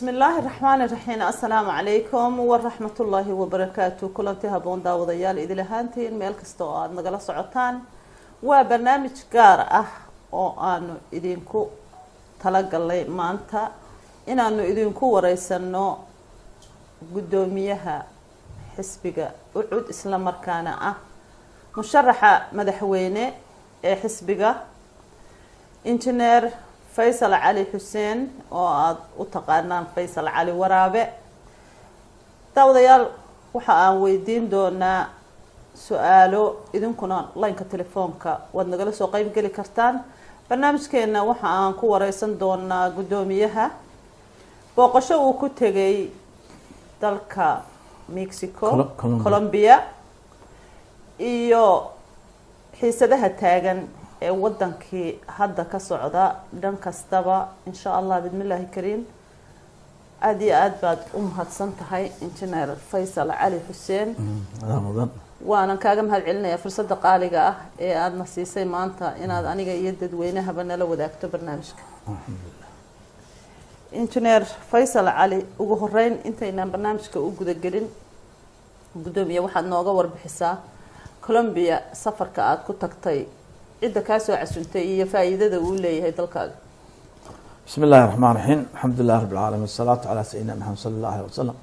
بسم الله الرحمن الرحيم. السلام عليكم ورحمة الله وبركاته. كلنتي هبون داوديال إذا لهانتين ميل كستو aad nagala socotaan waa barnaamij gaar ah oo aanu idinku talagalay maanta inaanu idinku wareysano gudoomiyaha xisbiga ucud isla markaana ah musharaxa madaxweyne ee xisbiga injineer Faysal Ali Hussein oo aad u taqaanaan Faysal Ali Waraabe. Daawadayaal waxa aan weydiin doonaa su'aalo idinkuna line-ka telefoonka waad nagala soo qayb gali kartaan. Barnaamijkeena waxa aan ku wareysan doonaa gudoomiyaha booqasho uu ku tagay dalka Mexico, Colombia iyo xiisadaha taagan ee wadankii hadda ka socda dhan kastaba insha Allah bidmillaahi kariim. aad iyo aad baad u mahadsan tahay injineer Faysal Ali Hussein. waana kaaga mahad celinayaa fursadda qaaliga ah ee aad na siisay maanta inaad aniga iyo dadweynahaba nala wadaagto barnaamijka. injineer Faysal Ali, ugu horeyn intaynaan barnaamijka u guda gelin gudoomiye waxaad nooga warbixisaa Colombia safarka aad ku tagtay إذا كاسو عسنتي هي فائدة ولا هي تلقى. بسم الله الرحمن الرحيم. الحمد لله رب العالمين والصلاة على سيدنا محمد صلى الله عليه وسلم.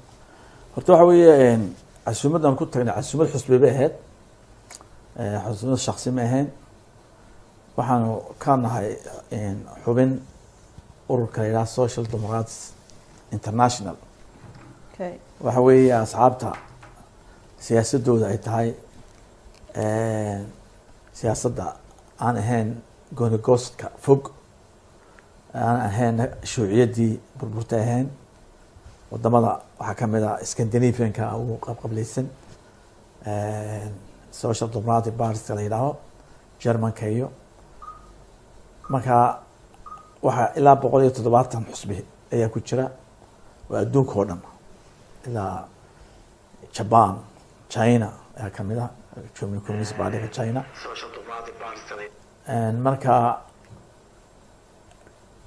horta weeye casuumadan ku tagnay casuumad xusbi baheed casuumad shakhsi ma ahayn waxaan ka nahay xubin ururka ila Social Democrats International. Okay. waxa weeye asxaabta siyaasadooda ay tahay siyaasadda aan ahayn goonigoostka fog aan ahayn shuuciyadii burburta ahayn wadamada waxaa kamid ah Scandinavian-ka ugu qableysan Social Democratic Party la yidhaaho German-ka iyo marka waxaa ilaa 170 xusbi ayaa ku jira waa adduunka oo dhan ilaa Japan, China ayaa kamid ah Communist Party China. marka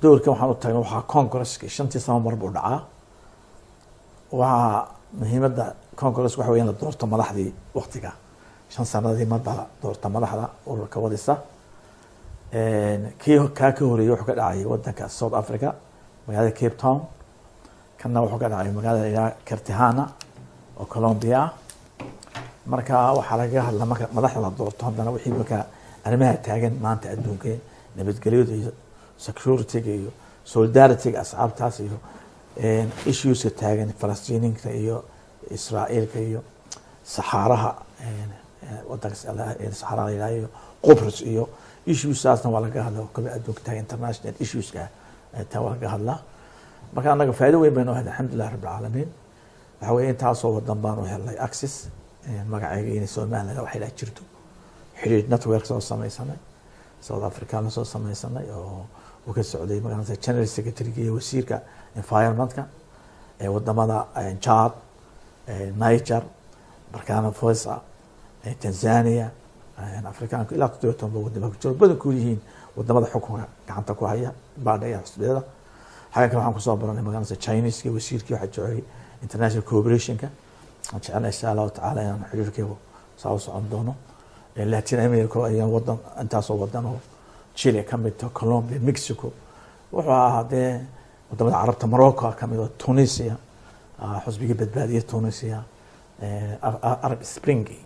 doorkan waxaan u tagnay waxaa Congress-ka 5 sano mar buu dhacaa. waxa muhiimadda Congress waxa weeyaan la doorto madaxdii waqtiga 5 sanadii mar baa doorta madaxda ururka wadisa. kii ka horeeyay wuxuu ka dhacay wadanka South Africa magaalada Cape Town, kana wuxuu ka dhacay magaalada Cartagena oo Colombia. marka waxa laga hadla madaxda la doorto haddana wixii marka arrimaha taagan maanta adduunka nabadgelyada iyo security-ga iyo solidarity-ga asxaabtaas iyo issues taagan Falastiiniinta iyo Israa'iilka iyo Saxaraha wadanka Saxaraha iyo Qobrus iyo issues-aasna waa laga hadlaa oo adduunka taagan international issues-ka taa waa laga hadlaa. marka anaga faa'iido weyn baynu helnay alxamdulillah rabbil caalamiin. waxa weeye intaasoo wadan baan u helnay access magacayga inay Soomaaliya waxay la jirto xiriir network soo samaysanay South Africa soo samaysanay oo uu ka socday magaalada General Secretary iyo wasiirka environment-ka ee wadamada Chad, Niger, Burkina Faso, Tanzania, Afrikaanka ilaa 17 wadamo ku jiro badan ku yihiin wadamada xukunka gacanta ku haya baadhaya xisbiyada. xaga waxaan ku soo baranay magaalada Chinese iyo wasiirkii waxa joogay international cooperation-ka أنا إن شاء الله تعالى يعني حجركيه ساو سعود دونه لاتين أمريكا أيام وطن أنت أصل وطنه تشيلي كمية كولومبيا مكسيكو وهذا وطن العرب مروكو كمية تونسيا حزبي بدبادية تونسيا عرب سبرينجي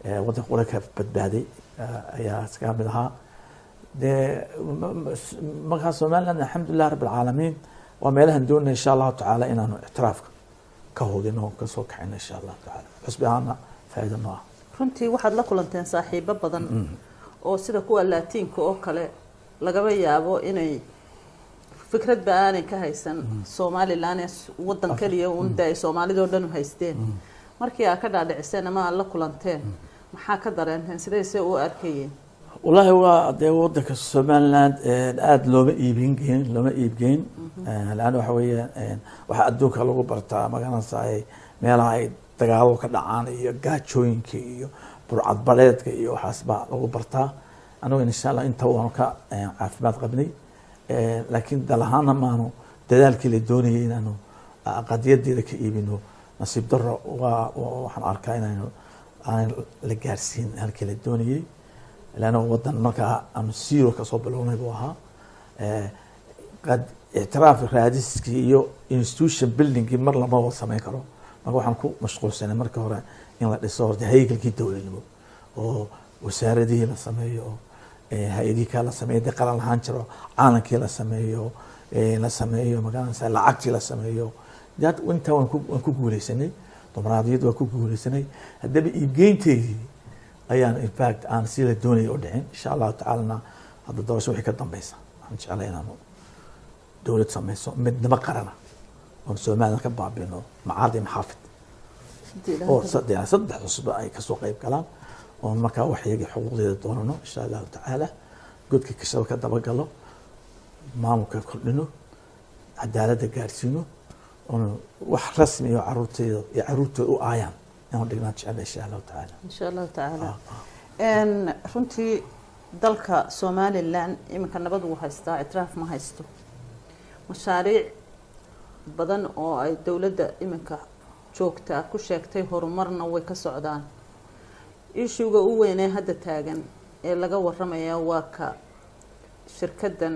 وطن قولك بدبادي يا سكاملها ده مقاس مالنا الحمد لله رب العالمين ومالها دون إن شاء الله تعالى إنه اعترافك كهودينه كسو كعين إن شاء الله تعالى حسبينا فائدة نوع. runtii waxaad la kulanteen saaxiibo badan oo sida kuwa Laatiinka oo kale laga yaabo inay fikrad baanan ka haysan Soomaaliland wadan kaliya oo inta Soomaalidu dhan u haysteen. markii aad ka dhaadhiciseen ama la kulanteen maxaa ka dareenteen sidee u arkayeen؟ والله هو ده ودك Somaliland aad looma iibgeyn laan waxa weeye waxa adduunka lagu bartaa magaalada meelaha ay dagaalo ka dhacaan iyo gaajooyinka iyo burcad baleedka iyo waxaasba lagu bartaa. anigu insha Allah inta waan ka caafimaad qabnay laakiin dalahaana maanu dadaalkii la doonayay inaanu qadiyadeeda ka iibino nasiib daro waxaan arkaa inaynu aan la gaarsiin halkii la doonayay laana wadan markaa aan zero kasoo bilownay buu ahaa qad ictiraaf raadiskii iyo institution buildingkii mar lama wada samayn karo marka waxaan ku mashquulsanay marka hore in la dhiso horta haykalkii dowladnimo oo wasaaradihii la sameeyo hay-adihii kaa la sameeyo dee qaran lahaan jiro caalankii la sameeyo magaranaysa lacagtii la sameeyo dad intaa waan ku guuleysanay dumaraadiyad waan ku guuleysanay haddaba iibgeynteydii ayaan in fact aan si la doonayay u dhicin insha allahu tacaalana hadda doorasho wixii ka dambeysa waxaan jeclay inaanu dowlad sameyso midnimo qarana oon Soomaaliya ka baabino macaadi maxaafid oo saddex cusub ay kasoo qayb galaan oo markaa waxyagii xuquuqdeeda doonano insha allahu tacaala godkii kashaba ka dabagalo maamulka kordhino cadaaladda gaarsiino oon wax rasmi iyo caruurtooda u aayaan inaan dhignaan jeclay insha allahu tacaala insha allahu tacaala runtii dalka Somaliland iminka nabad uu haystaa itraaf ma haysto mashaariic badan oo ay dawladda iminka joogta ku sheegtay horumarna way ka socdaan ishuuga u weyn ee hadda taagan ee laga waramaya waa ka shirkadan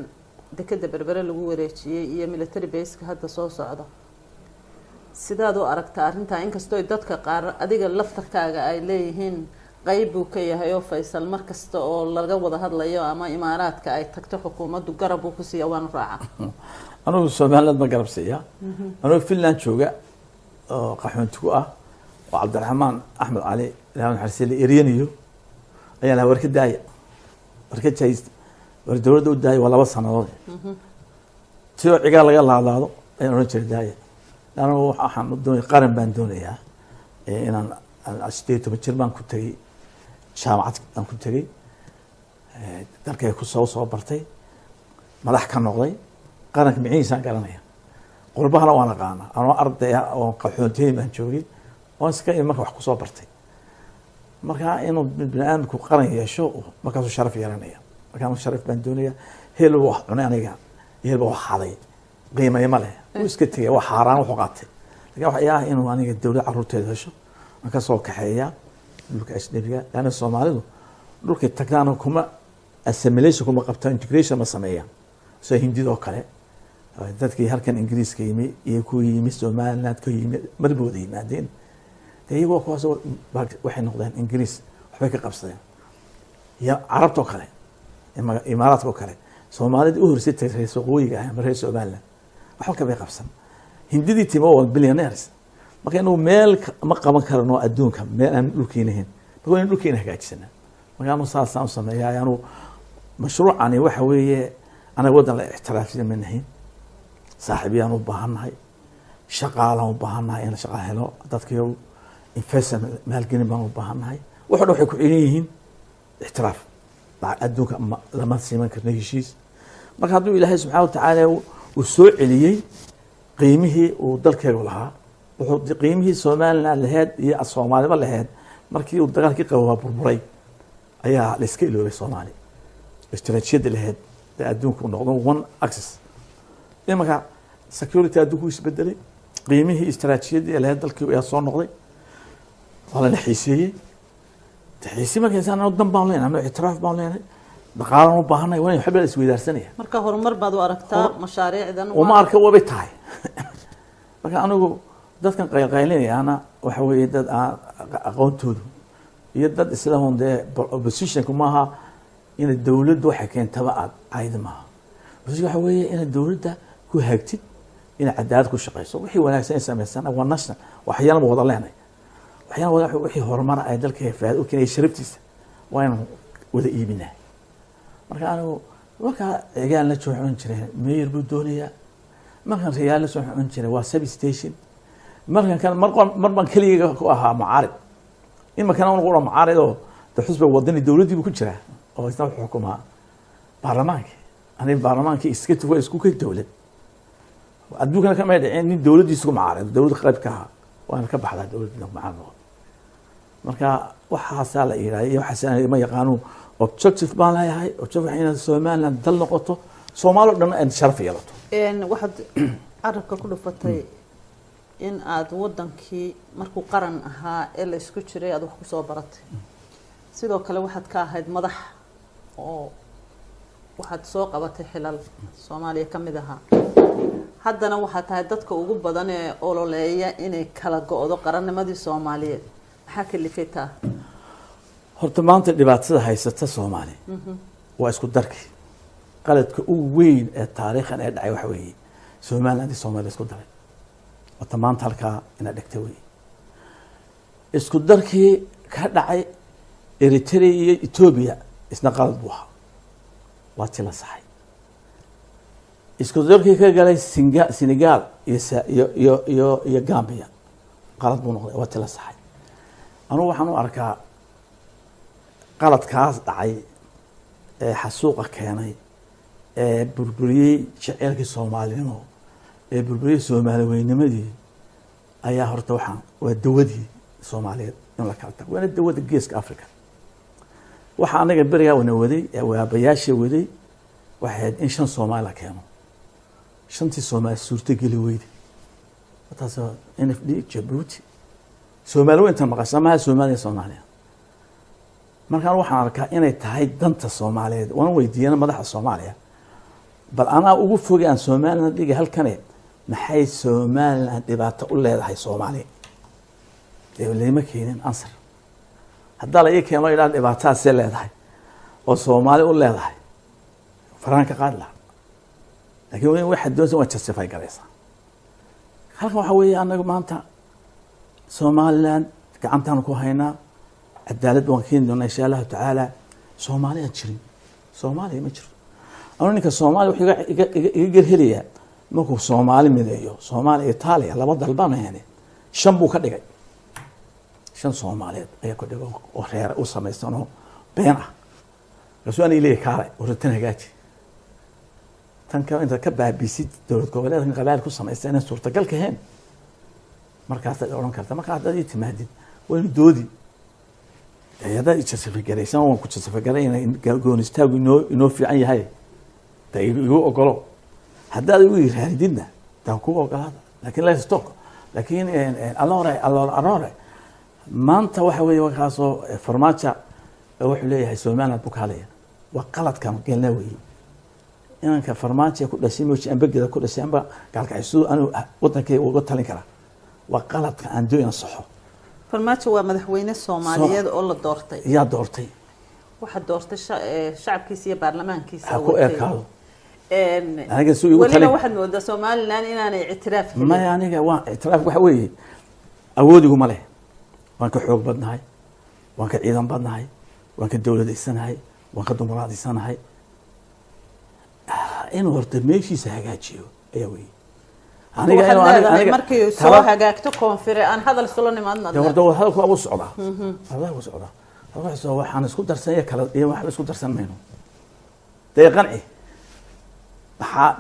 dekada berbere lagu wareejiyay iyo military base-ka hadda soo socda sidaad u aragtaa arrinta inkastoo dadka qaar adiga laftarkaaga ay leeyihiin qayb uu ka yahay oo Faysal markasta oo laga wada hadlayo ama imaaraadka ay tagto xukuumaddu garab uu ku siiyo waan raaca anuu Soomaaliland ma garab siiya anuu Finland jooga oo qaxoonti ku ah oo Cabdiraxmaan Axmed Cali ilaahay xarsiile Iriyaniyo ayaa la warka daaya war dawladda u daaya waa 2 sanadood tiyo ciga laga laadaado ayaan oran jiray daaya anuu waxaan doonay qaran baan doonayaa inaan ashteeto jirmaan ku tagay jaamacad aan ku tagay dalkay ku soo bartay madax ka noqday qaranka miciisa garanaya qurbahana waan aqaana anoo arday oo qaxoontiye baan joogay oo iska marka wax ku soo bartay marka inuu bini'aadamku qaran yeesho markaas sharaf yeelanaya marka sharaf baan doonaya heel wax cunay aniga heel wax haday qiimaha ma leh uu iska tagay wax xaraan wax qaatay laga wax yahay inuu aniga dawlad caruurteeda hesho marka soo kaxeeya dhulka ajnabiga lana Soomaalidu dhulka tagtaan kuma assimilation kuma qabtaan integration ma sameeyaan soo hindida oo kale dadkii halkan Ingiriiska yimi iyo ku yimi Soomaaliland ku yimi madbooda yimaadeen iyagoo kuwaas waxay noqdeen Ingiriis waxbay ka qabsadeen ya Carabta oo kale imaaraadka oo kale Soomaalida u horsatay reer waqooyiga ah reer Soomaaliland waxa ka bay qabsan hindidii timo wal billionaires marka inuu meel ma qaban karno adduunka meel aan dhulkiinahin marka in dhulkiina hagaajisana marka aanu saasaan sameeyaa aanu mashruucani waxa weeye ana wadan la ixtiraafiyay manahin saaxiibiyaan u baahanahay shaqaalaan u baahanahay in shaqo helo dadkii investment maalgelin baan u baahanahay waxa waxay ku xidhan yihiin ixtiraaf adduunka lama siiman karno heshiis marka hadduu Ilaahay subxaanahu wa ta'aala uu soo celiyay qiimihii uu dalkeegu lahaa wuxuu qiimihii Soomaaliland lahayd iyo Soomaaliba lahayd markii uu dagaalkii qabaa burburay ayaa la iska iloobay Soomaali istiraatiijiyada lahayd ee adduunku noqdo one access imanka security adduunku isbedelay qiimihii istiraatiijiyada lahayd dalkii ayaa soo noqday wala la xiiseeyay taxiisi markay sanad dan baan leenahay ama ictiraaf baan leenahay dhaqaalaha u baahanay waa in xabal isweydaarsanaya marka horumar baad u aragtaa mashaariicdan uma arka waba tahay marka anigu dadkan qaylinayana waxa weeye dad aqoontoodu iyo dad islaam de opposition kuma aha in dawladdu waxa keentaba aad maaha waxa weeye in dawladda ku hagtid in cadaalad ku shaqeyso wixii wanaagsan sameeysan waa national waxyaalo wada leenay waxyaalo wixii horumar ay dalka faa'iido u keenay sharaftiisa waa in wada iibinaa marka anigu waxa eegaan la joogin jiray meeyir buu doonaya markan riyaal la soo xun jiray waa substation markan kan marban kaliya ku ahaa mucaarib ima kana uu qoro mucaarib oo xisbiga wadani dawladii ku jira oo isna xukumaa baarlamaanka ani baarlamaanka iska tuwa isku ka dawlad adduunka kama dhicin in dawladiisu mucaarib dawlad qayb ka waan ka baxdaa dawladda mucaarib marka waxa la ilaahay waxa ma yaqaano objective baan leeyahay objective in Soomaaliland dal noqoto Soomaaliland dhan sharaf yeelato waxaad arabka ku dhufatay in aad wadankii markuu qaran ahaa ee la isku jiray aad wax ku soo baratay sidoo kale waxaad ka ahayd madax oo waxaad soo qabatay xilal Soomaaliya kamid ahaa haddana waxaad tahay dadka ugu badan ee ololeeya inay kala go'do qarannimadii Soomaaliyeed maxaa kalifaytaa horta maanta dhibaatada haysata Soomaaliya waa isku darkii qaladka ugu weyn ee taariikhan ee dhacay waxa weeye Soomaaliland iyo Soomaaliya isku daray wata maanta halkaa ina dhigtay weeye isku darkii ka dhacay Eritrea iyo Ethiopia isna qalad buu ahaa waa tila saxay isku darkii ka galay Senegal iyo Gambia qalad buu noqday waa tila saxay anu waxaan u arkaa qaladkaas dhacay ee xasuuqa keenay ee burburiyay jaceelkii Soomaalinimo ee burburiyay Soomaali weynimadii ayaa horta waxaan waa dawadii Soomaaliyeed in la kala tago waa dawada geeska Afrika waxa anaga bariga wana waday waa bayaasha waday waxaad in shan Soomaali keeno shantii Soomaali suurta gali weyday taas NFD Djibouti Soomaali inta maqasamaha Soomaaliya markaan waxaan arkaa inay tahay danta Soomaaliyeed waan weydiiyana madaxa Soomaaliya bal ana ugu fogaan Soomaaliland dhiga halkan maxay Soomaaliland dhibaato u leedahay Soomaaliya leema keenin answer hadda la yeekeen ilaa dhibaataas leedahay oo Soomaali u leedahay Faranka qaadla laakiin waxa doonaysa waa justify garaysa halkan waxa weeye anagu maanta Soomaaliland gacantaan ku haynaa cadaalad waan keen doonaa insha Allah taala Soomaaliya jirin Soomaaliya ma jiro ninka Soomaali wuxuu iga gelheliya markuu Soomaali mideeyo Soomaaliya Itaaliya laba dalbanayeen shan buu ka dhigay shan Soomaaliyeed ayaa ku dhigo oo reer u sameysano been ah rasuul ilaahay kaalay urtan hagaaji tan ka inta ka baabisid dawlad goboleedka qabaal ku sameysana suurtagal ka heen markaas ay oran kartaa marka hadda ay timaadid way doodi ayada isjasifigaraysan oo ku jasifigarayn goonistaagu inoo fiican yahay taayuu ogolo hadda ay u yiraahdina taa ku ogolaada laakiin la stock laakiin alloore maanta waxa weeye wakaasoo farmaajo wuxuu leeyahay Soomaaliland bukaaleya waa qalad kan galna weeye inanka farmaajo ku dhashay mooji ambagada ku dhashay amba galkaysu anu wadankay uga talin kara waa qalad ka aan doona saxo farmaajo waa madaxweyne Soomaaliyeed oo la doortay yaa doortay waxa doortay shacabkiisa iyo baarlamaankiisa ku eekaado aniga soo igu talin waxa moodaa Soomaaliland inaanay ictiraaf helin ma aniga waa ictiraaf waxa weeye awoodigu ma leh waan ka xoog badnahay waan ka ciidan badnahay waan ka dawladeysanahay waan ka dumaraadisanahay in horta meeshiisa hagaajiyo ayaa weeye aniga markii soo hagaagto koonfure aan hadal soo nimaadna horta hadalku abu socda hadalku socda waxaan isku darsanay kala iyo wax isku darsan mayno deeqanci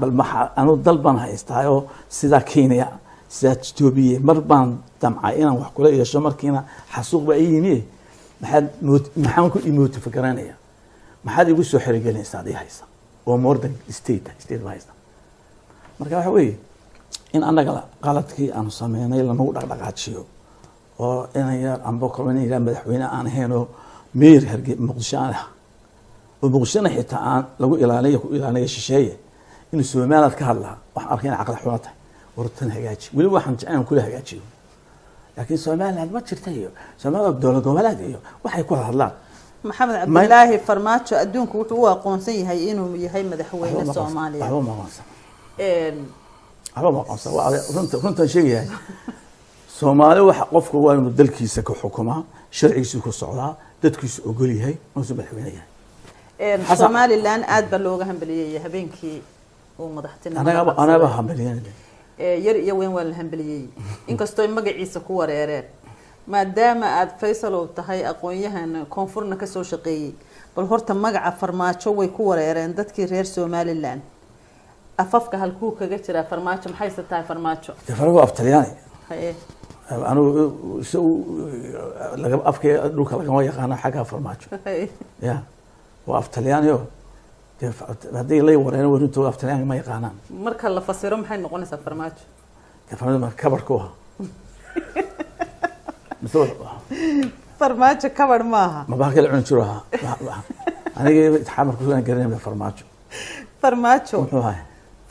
bal maxaa anu dalban haystaayo sida Kenya sida Ethiopia marban damcay inaan wax kula yeesho markiina xasuuq ba ayini maxaan ku imooti fikranaya maxaad igu soo xirigelinaysaa adii haysa oo mordan state haysta marka waxa weeye in anaga qaladkii aan sameynay lama dhaqdhaqaajiyo oo inay anbo koloniyada madaxweyne aan ahaynoo meer harge Muqdisho ah oo Muqdisho xitaa aan lagu ilaaliyo shisheeye in Soomaaliland ka hadla wax arkeen aqal xumaata wartan hagaaji wali waxaan jeclaan kula hagaajiyo laakiin Soomaaliland ma jirtayo Soomaaliland dawlad goboleed iyo waxay ku hadlaan maxamed cabdillaahi farmaajo adduunku wuxuu u aqoonsan yahay inuu yahay madaxweyne Soomaaliya ma aqoonsan waa runta sheegay Soomaali waxa qofku waa inuu dalkiisa ka xukumaa sharcigiisu ku socdaa dadkiisu ogol yahay inuu madaxweyne yahay Soomaaliland aad ba looga hambaliyay habeenkii oo madaxtinimada anaga hambaliyay yar iyo weyn waa la hambaliyay inkastoo magaciisa ku wareereen maadaama aad Faysal oo tahay aqoon-yahan koonfurna ka soo shaqeeyay bal horta magaca farmaajo way ku wareereen dadkii reer Soomaaliland afafka halkuu kaga jira farmaajo maxay tahay farmaajo farmaajo aftalyaani anu laga afkay dhulka laga yaqaan xaga farmaajo ya waa aftalyaani hadii la wareeno warinto aftalyaani ma yaqaanaan marka la fasiro maxay noqonaysaa farmaajo farmaajo kabarku مثل farmaajo kabar maaha ما بحكي العون شروها أنا جاي أتحمل كل قرني من فرماجو farmaajo هاي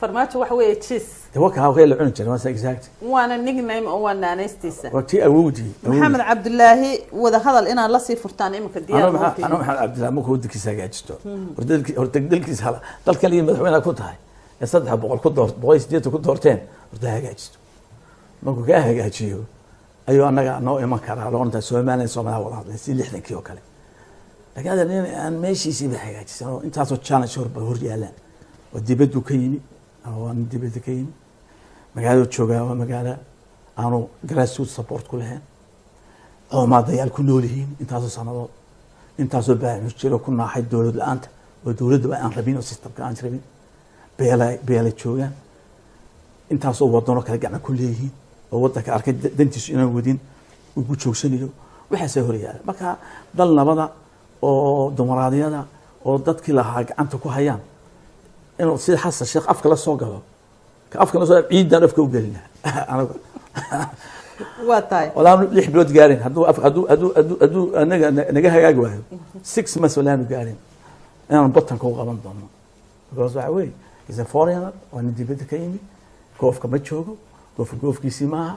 farmaajo waxa weeye cheese توقع هاو غير العون شروها ساكزاكت waana nickname oo waa naanaystiisa وتي أوجي maxamed cabdulaahi wada hadal inaad la sii furtaan imika diyaar أنا محمد عبد الله مو ودك ساجستو ورتدلك هلا ضل كلي مدحونا كنت هاي يصدق بقول كنت دور بقول سديت كنت دورتين ورتها جاستو ما كان هاجيو أيوة أنا نوع ما كان على أنت سويمان سويمان والله سي لحنا كيو كله لكن هذا أنا ماشي سيب حاجات سنو أنت هذا تشانل شرب هوري ألان ودي بدو كيني أو أنا دي بدو كيني مقالة تشوجا ومقالة أنا جراسوت سبورت كلها أو ما ضيال كلهم أنت هذا سنوات أنت هذا بقى مشكلة كنا حد دولة الأنت ودولة بقى أنربين وسيستم كان شربين بيلا تشوجا أنت هذا وضعنا كلا جمع كلهم waddanka arkay dantiisu inaan wadin uu ku joogsanayo waxa soo horyaala marka dal nabada oo dumaraadiyada oo dadkii lahaa gacanta ku hayaan inuu sida xasan sheekh afka la soo galo ka afka la soo ciidan afka u galina anaga waa tahay walaa lix bilood gaarin haduu anaga naga hagaag waayo 6 months walaanu gaarin inaan batanka u qaban doono because waxa weey is a foreigner oo dibadda ka yimi koofka ma joogo goofkiisii maaha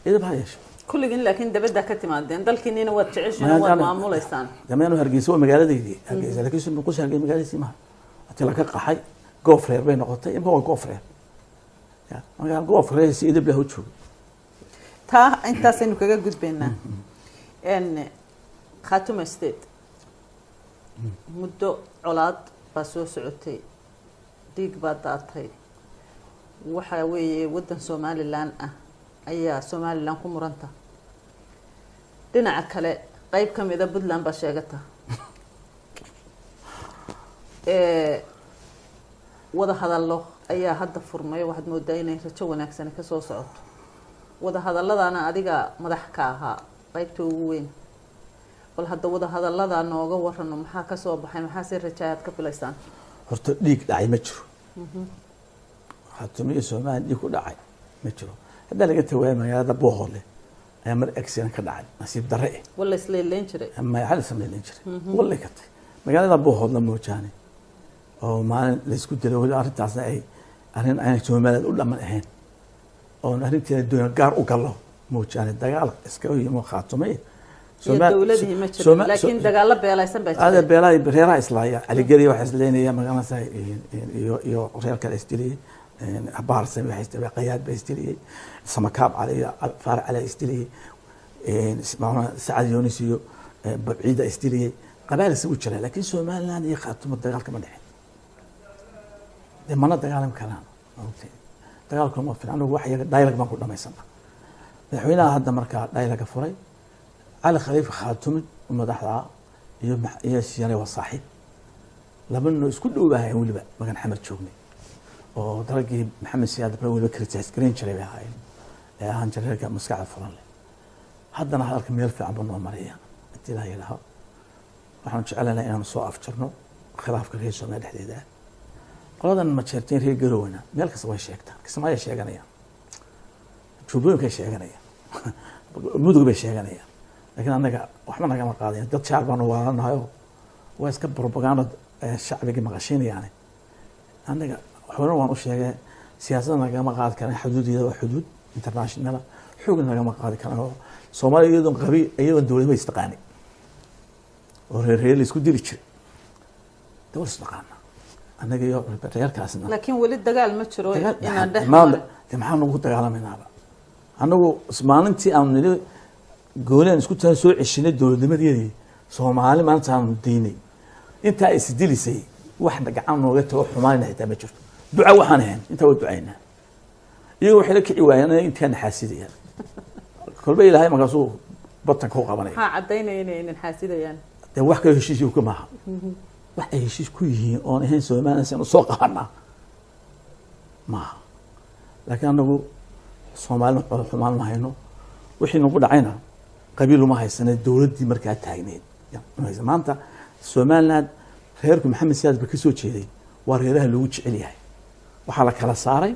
idab ha yeesho kulligin laakiin dabadda ka timaadeen dalkiina waad jeceshiin waad maamuleysaan damaanu hargeysa waa magaaladeedii hargeysa laakiin muqdisho hargeysa magaaladiisii maaha ati la ka qaxay goofreer bay noqotay imka waa goofreer ya magaal goofreer si idab la joogo taa intaasaynu kaga gudbaynaa Khartoum State muddo colaad baa soo socotay dhiig baa daatay waxa weeye wadan Somaliland ah ayaa Somaliland ku muranta dhinaca kale qayb kamid ah Puntland ba sheegata wada hadallo ayaa hadda furmay waxaad moodaa inay rajo wanaagsan ka soo socoto wada hadalladana adiga madax ka ahaa qaybta ugu weyn bal hadda wada hadallada nooga warano maxaa ka soo baxay maxaa si rajaad ka filaysaan horta dhiig dhacay ma jiro Khartoum Soomaali ku dhacay ma jiro hadda laga tawaay magaalada Bohole ayaa mar accident ka dhacay nasiib darre wala isleeleen jiray ama hal sameeyeen jiray wala ka tay magaalada Bohole ma joogane oo maalin la isku dilay wali arintaasna ay arin ay Soomaaliyeed u dhaman ahayn oo arinteeda doon gaar u galo ma joogane dagaal iska yimo Khartoum dawladii ma jiro laakiin dagaal beelaysan baa jiray hada beelay reeraha islaaya ali gariyo waxa isleenaya magaalada iyo reerka istilay أخبار سامي حيستوي قياد بيستلي سمكاب على فار على استلي اسمعنا سعد يونسيو بعيدة استلي قبائل سوي كذا لكن سومالان يخاطب الدجال كمان الحين لما نضيع على كلام دجالكم في عنه واحد دايلك ما كنا ما يسمع الحين هذا مركز دايلك فري على خليفة خاتم ومدحها يا سيارة وصاحب لما إنه يسكت له بها يقول بقى ما كان حمل شغلي oo dalkii maxamed siyaad baa wada kritis green jiray ahayn ee aan jirka maskaxda furan leh haddana halka meel fiican buu mariya intii la yiraahdo waxaan jecelahay inaan soo afjarno khilaafka reer Soomaaliya dhexdeeda qoladan ma jeerteen reer garowna meel kasta way sheegtaan kismaayo sheeganayaan jubbooyin ka sheeganayaan mudug bay sheeganayaan laakiin anaga waxba naga ma qaadeen dad shacab baan waalanahay waa iska propaganda shacbiga maqashinayaan anaga waxaan waan u sheegay siyaasadda nagama qaadi karaan xuduudeeda waa xuduud international xoog nagama qaadi karaan Soomaaliya iyadoo dawladda way istaqaanay oo reer isku dili jiray dawlad istaqaana anaga iyo reerkaasna laakiin wali dagaal ma jiro inaan dhexmaro maxaan ugu dagaalamaynaaba anagu maalintii aan nili gooleen isku taan soo ceshinay dawladnimadeedii Soomaali maanta aan diinay inta is dilisay wax gacan nooga tago xumaanay xitaa ma jirto duca waxaan ahayn inta wada ducayna iyo waxa la kici waayeen intaan xaasidayaan kolba ilaahay magaasoo batan ku qabanay ha cadeynayeen in xaasidayaan de wax ka heshiis ku maaha wax ay heshiis ku yihiin oo ahayn Soomaaliya soo qaadna ma laakiin anagu Soomaaliya xumaan ma hayno wixii nagu dhacayna qabiil uma haysan dawladdii markaa taagneed maanta Soomaaliland reerku maxamed siyaad ba ka soo jeeday waa reeraha lagu jecel yahay waxa la kala saaray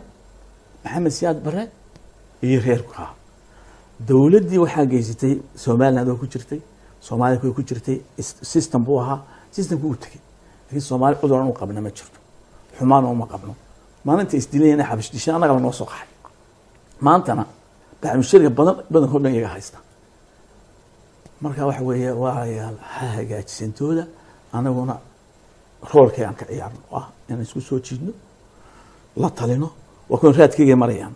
maxamed siyaad bare iyo reerka dowladdii waxaa geysatay somaliland oo ku jirtay soomaaliya way ku jirtay system buu ahaa systemku uu tegey laakiin soomaali cuduran u qabna ma jirto xumaan uma qabno maalinta isdilayna xabish dishan annaga la noo soo qaxay maantana bacmushariga badankood dhan iyaga haysta marka waxa weeye waayaal ha hagaajisantooda anaguna roolkay aan ka ciyaarno ah inaan isku soo jiidno la talino waa kuwan raadkayga marayaan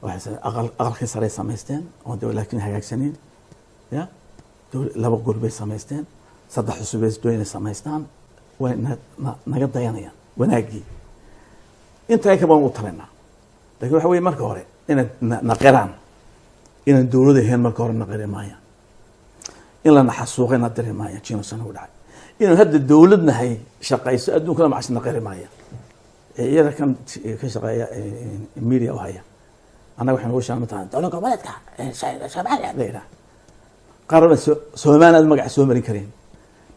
waxay aqalkii sare samaysteen oo dawlad laakiin hagaagsaneen ya laba gol bay samaysteen saddex cusub ay doonayaan samaystaan way naga dayanayaan wanaagii inta ka baan u talinaa laakiin waxa weeye marka hore inaan naqiraan inaan dawladda ahayn marka hore naqiri maayaan in la naxasuuqay na diri maayaan jiino sano u dhacay inaan hadda dawlad nahay shaqayso adduunkana macsi naqiri maayaan iyada kan ka shaqeeya media wahaya anaga waxaan ugu sheegnay taan dawladda goboleedka Soomaaliya leeyahay qaran Soomaaliya magac soo marin kareen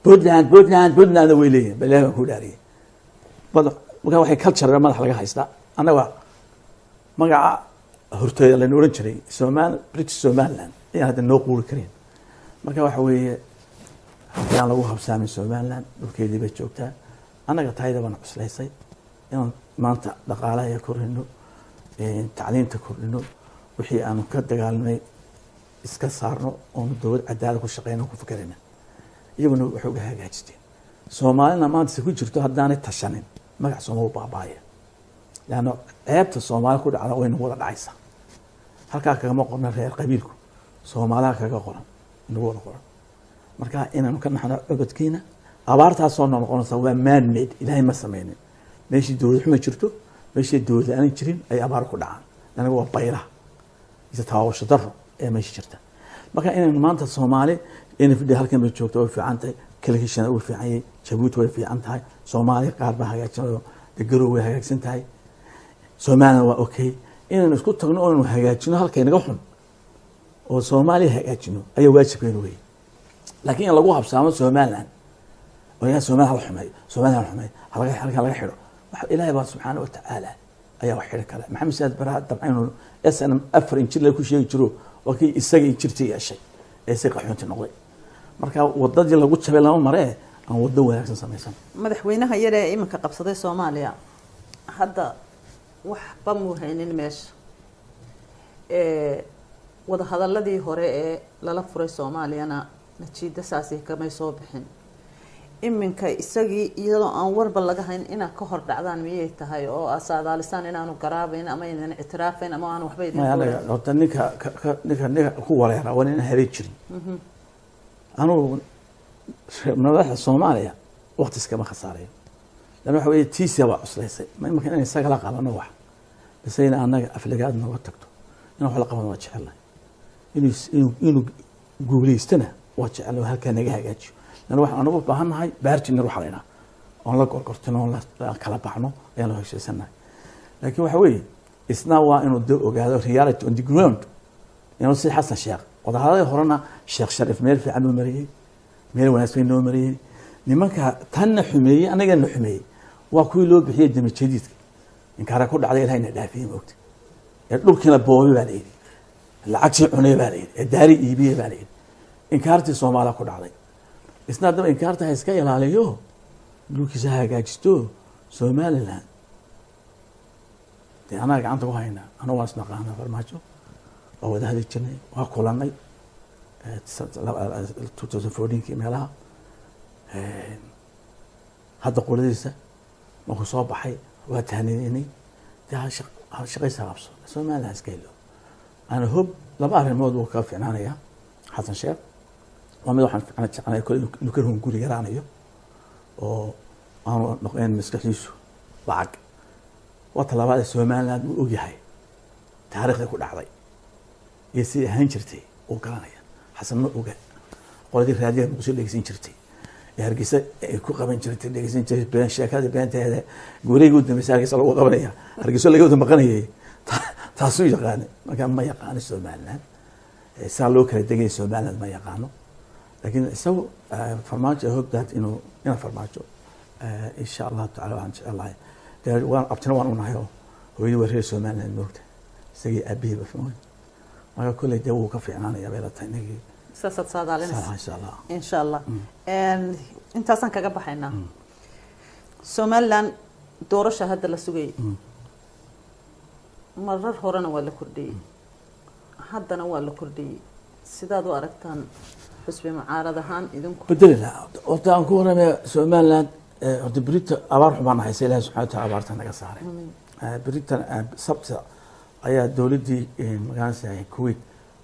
Puntland way leeyihiin balaa ku dhaariyay marka waxay culture madax laga haystaa anaga magaca hortooda la oran jiray British Somaliland ayaa hadda noo quuri kareen marka waxa weeye hadaan lagu habsaamin Somaliland dhulkeedii bay joogtaa anaga taayada baan cuslaysay inaan maanta dhaqaalaha korino tacliinta korino wixii aanu ka dagaalnay iska saarno oo dawlad cadaalad ku shaqeyno ku fikrayna iyaguna wuxuu uga hagaajisteen Soomaalina maanta ku jirto haddaanay tashanin magac Soomaali baabaaya laana ceebta Soomaali ku dhacda way nagu wada dhacaysa halka kaga maqorna reer qabiilku Soomaaliya kaga qoran nagu wada qoran marka inaan ka naxno codadkeena abaartaas soo noqonaysa waa man made ilaahay ma sameeynin meeshii dawlad xuma jirto meeshii dawlad aan jirin ay abaar ku dhacaan anaga waa bayra isa taawasho daro ee meeshii jirta marka inaan maanta Soomaali in fidii halkan bay joogto oo fiican tahay kaligiishana oo fiican yahay Jabuuti way fiican tahay Soomaali qaar baa hagaajinayo degaro way hagaagsan tahay Soomaaliya waa okay inaan isku tagno oo hagaajino halkaynaga xun oo Soomaali hagaajino ayaa waajibkeenu weey laakiin lagu habsaamo Somaliland oo yaa Soomaaliya halka laga xiro ilaahay baa subxaanahu wa ta'aala ayaa wax xiri kale maxamed saad baraa dabcan SNM afar injil la ku sheegi jiro wakii isaga injirtii yeeshay ee si qaxoonti noqday marka wadadii lagu jabay lama maree aan wado wanaagsan samaysan madaxweynaha yar ee iminka qabsaday Soomaaliya hadda wax bamu haynin meesha wada hadaladii hore ee lala furay Soomaaliyana natiijada saasi kama soo bixin iminka isagii iyadoo aan warba laga hayn ina ka hor dhacdaan miyay tahay oo asaadaalisan inaanu garaabayn ama inaan ictiraafin ama aan waxba idin qorin horta ninka ku waleera waa in helay jirin anu madaxda Soomaaliya waqti iska ma khasaaray lana waxa weeye tiisa waa cuslaysay ma imka in isaga la qabano wax bisayna anaga aflagaad noo tagto inuu wax la qabano waa jecelahay inuu guuleystana waa jecel halka naga hagaajiyo lana waxaan ugu baahanahay baarjin ruux leena oo la gorgortino oo la kala baxno ayaan la heshiisanahay laakiin waxa weeye isna waa inuu ogaado reality on the ground inuu si xasan sheekh wadahadalada horena sheekh Sharif meel fiican u mariyay meel wanaagsan oo mariyay nimanka tan xumeeyay anaga xumeeyay waa kuwii loo bixiyay dima jadiidka in kaara ku dhacday ilaahay dhaafiyay moogta ee dhulkina boobi baa leeyahay lacagtii cunay baa leeyahay daari iibiyay baa leeyahay in kaartii Soomaaliya ku dhacday isna daba in kaarta iska ilaaliyo dhulkiisa hagaajisto Somaliland de anaga gacanta ku hayna ana waa isnaqaana farmaajo oo wada hadii jirnay waa kulanay 2014 meelaha hadda qoladiisa ma ku soo baxay waa tahniinay shaqaysa qabso Soomaaliya iska ilo ana hub laba arrimood oo ka fiicnaanaya xasan sheekh وما waxaan fiicnaa jeclay inuu ka roon guri yaraanayo oo aan noqon maskaxiisu lacag waa talabaad Soomaaliland uu og yahay taariikhda ku dhacday iyo si ahaan jirtay oo garanaya xasan ma oga qoladii raadiyaha muqdisho dhegeysan jirtay hargeysa ay ku qaban jirtay dhegeysan jirtay been sheekada beenteeda guriga u dambeysay hargeysa lagu qabanaya hargeysa laga wada maqanayay taasoo yaqaan marka ma yaqaan Soomaaliland saa loo kala degay Soomaaliland ma yaqaano لكن سو فرماجة هو بدأت إنه فرماجة إن شاء الله تعالى وإن شاء الله وأنا أبتنا وأنا هو يوري سومان الموت سجى أبيه بفهمه marka kolley dee wuu ka fiicnaanaya bay la tahay inagii saasaad saadaalinaysa insha allah insha allah intaasaan kaga baxaynaa somaliland doorasha hadda la sugayay marar horena waa la kordhiyey haddana waa la kordhiyey sidaad u aragtaan xusbi mucaarad ahaan idinku bedeli lahaa horta aan ku waramaya somaliland horta berita abaar xumaan haysa ilaahi subxana wataala abaarta naga saaray beritan sabta ayaa dowladdii magaalada kuwait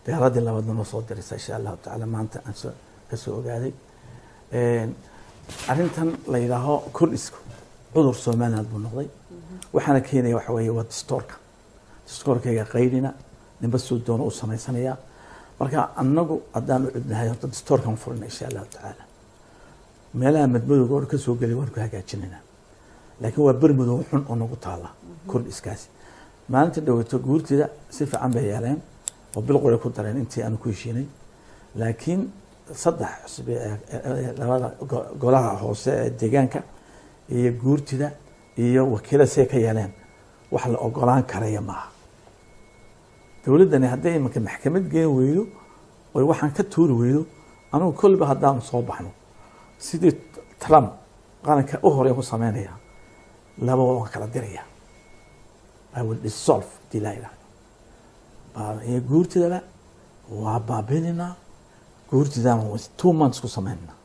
diyaaradii labaadna noo soo diraysa insha allahu tacaala maanta aan kasoo ogaaday arrintan la yidhaaho kordhisku cudur somaliland buu noqday waxaana keenaya waxa weeye waa distoorkayga qaydina ninba soo doono u samaysanaya marka anagu haddaan u cudnahay horta distoorkan furina insha allahu tacaala meelaha madmadowga or ka soo gelay waan ku hagaajinayna laakiin waa bermadow xun oo nagu taala kordhiskaasi maalinta dhaweyto guurtida si fiican bay yeeleen oo bil qore ku dareen intii aanu ku heshiinay laakiin saddex xusbi labada golaha hoose ee deegaanka iyo guurtida iyo wakiila say ka yeeleen wax la ogolaan karaya maaha dowladdani hadday imanka maxkamad geen weydo oy waxaan ka tuuri weydo anugu kolba haddaanu soo baxno sidii trump qaranka u horey ku sameynaya laba waan kala diraya I will dissolve hadii laa yidhahdo iyo guurtidaba waa baabininaa guurtidana 2 months ku sameynaa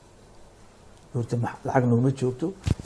guurtida lacag noguma joogto